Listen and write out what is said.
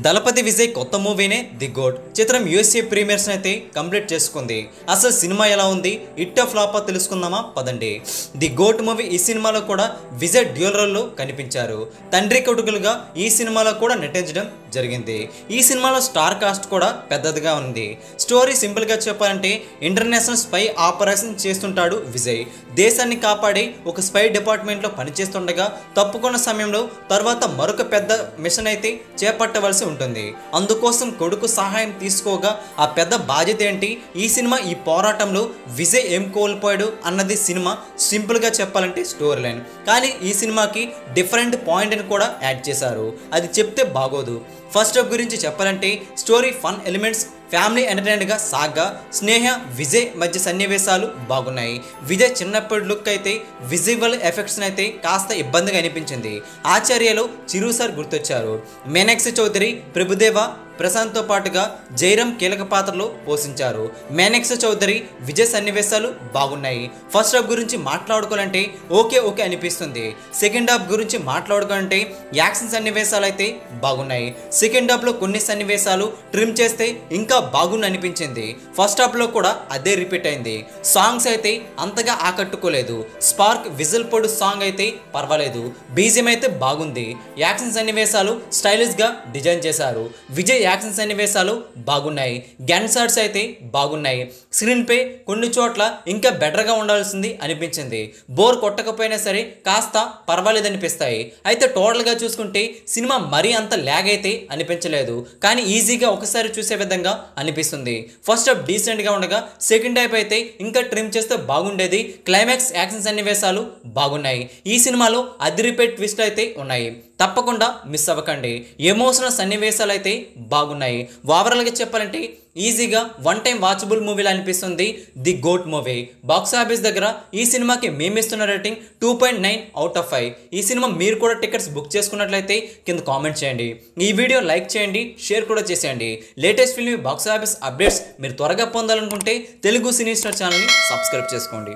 దళపతి విజయ్ కొత్త మూవీనే the goat చిత్రం USA premieres అయితే కంప్లీట్ చేసుకుంది. అసలు సినిమా ఎలా ఉంది, హిట్ ఫ్లాపా తెలుసుకుందామా పదండి. ది గోట్ మూవీ ఈ సినిమాలో కూడా విజయ్ డ్యూయల్ రోల్లో కనిపించారు. తండ్రి కొడుకులుగా ఈ సినిమాలో కూడా నటించడం జరిగింది. ఈ సినిమాలో స్టార్ కాస్ట్ కూడా పెద్దదిగా ఉంది. స్టోరీ సింపుల్గా చెప్పాలంటే ఇంటర్నేషనల్ స్పై ఆపరేషన్ చేస్తుంటాడు విజయ్. దేశాన్ని కాపాడి ఒక స్పై డిపార్ట్మెంట్లో పనిచేస్తుండగా తప్పుకున్న సమయంలో తర్వాత మరొక పెద్ద మిషన్ అయితే చేపట్టవలసి ఉంటుంది. అందుకోసం కొడుకు సహాయం తీసుకోగా ఆ పెద్ద బాధ్యత ఏంటి, ఈ సినిమా ఈ పోరాటంలో విజయ్ ఏం కోల్పోయాడు అన్నది సినిమా సింపుల్గా చెప్పాలంటే స్టోరీ లైన్. కానీ ఈ సినిమాకి డిఫరెంట్ పాయింట్ని కూడా యాడ్ చేశారు. అది చెప్తే బాగోదు. ఫస్ట్ హాఫ్ గురించి చెప్పాలంటే స్టోరీ ఫన్ ఎలిమెంట్స్, ఫ్యామిలీ ఎంటర్టైన్గా సాగా స్నేహ విజయ్ మధ్య సన్నివేశాలు బాగున్నాయి. విజయ్ చిన్నప్పటి లుక్ అయితే విజువల్ ఎఫెక్ట్స్ అయితే కాస్త ఇబ్బందిగా అనిపించింది. ఆచార్యలో చిరు సార్ గుర్తొచ్చారు. మీనాక్షి చౌదరి, ప్రభుదేవ, ప్రశాంత్తో పాటుగా జైరామ్ కీలక పాత్రలో పోషించారు. మీనాక్షి చౌదరి విజయ్ సన్నివేశాలు బాగున్నాయి. ఫస్ట్ హాఫ్ గురించి మాట్లాడుకోవాలంటే ఓకే అనిపిస్తుంది. సెకండ్ హాఫ్ గురించి మాట్లాడుకోవాలంటే యాక్షన్ సన్నివేశాలు అయితే బాగున్నాయి. సెకండ్ హాఫ్లో కొన్ని సన్నివేశాలు ట్రిమ్ చేస్తే ఇంకా బాగుంది అనిపించింది. ఫస్ట్ హాఫ్లో కూడా అదే రిపీట్ అయింది. సాంగ్స్ అయితే అంతగా ఆకట్టుకోలేదు. స్పార్క్ విజిల్ పొడు సాంగ్ అయితే పర్వాలేదు. బీజిఎం అయితే బాగుంది. యాక్షన్ సన్నివేశాలు స్టైలిష్గా డిజైన్ చేశారు. విజయ్ యాక్షన్ సన్నివేశాలు బాగున్నాయి. గన్ షాట్స్ అయితే బాగున్నాయి. స్క్రీన్ పే కొన్ని చోట్ల ఇంకా బెటర్గా ఉండాల్సింది అనిపించింది. బోర్ కొట్టకపోయినా సరే కాస్త పర్వాలేదు అనిపిస్తాయి. అయితే టోటల్గా చూసుకుంటే సినిమా మరీ అంత ల్యాగ్ అయితే అనిపించలేదు. కానీ ఈజీగా ఒకసారి చూసే విధంగా అనిపిస్తుంది. ఫస్ట్ హాఫ్ డీసెంట్గా ఉండగా సెకండ్ హాఫ్ అయితే ఇంకా ట్రిమ్ చేస్తే బాగుండేది. క్లైమాక్స్ యాక్షన్ సన్నివేశాలు బాగున్నాయి. ఈ సినిమాలో అదిరిపే ట్విస్ట్ అయితే ఉన్నాయి. తప్పకుండా మిస్ అవ్వకండి. ఎమోషనల్ సన్నివేశాలు అయితే బాగున్నాయి. ఓవరాల్గా చెప్పాలంటే ఈజీగా వన్ టైం వాచబుల్ మూవీలా అనిపిస్తుంది the goat movie. Box office దగ్గర ఈ సినిమాకి మేమిస్తున్న రేటింగ్ 2.9/5. ఈ సినిమా మీరు కూడా టికెట్స్ బుక్ చేసుకున్నట్లయితే కింద కామెంట్ చేయండి. ఈ వీడియో లైక్ చేయండి, షేర్ కూడా చేసేయండి. Latest film box office updates మీరు త్వరగా పొందాలనుకుంటే తెలుగు సినీ స్టార్ ఛానల్ని సబ్స్క్రైబ్ చేసుకోండి.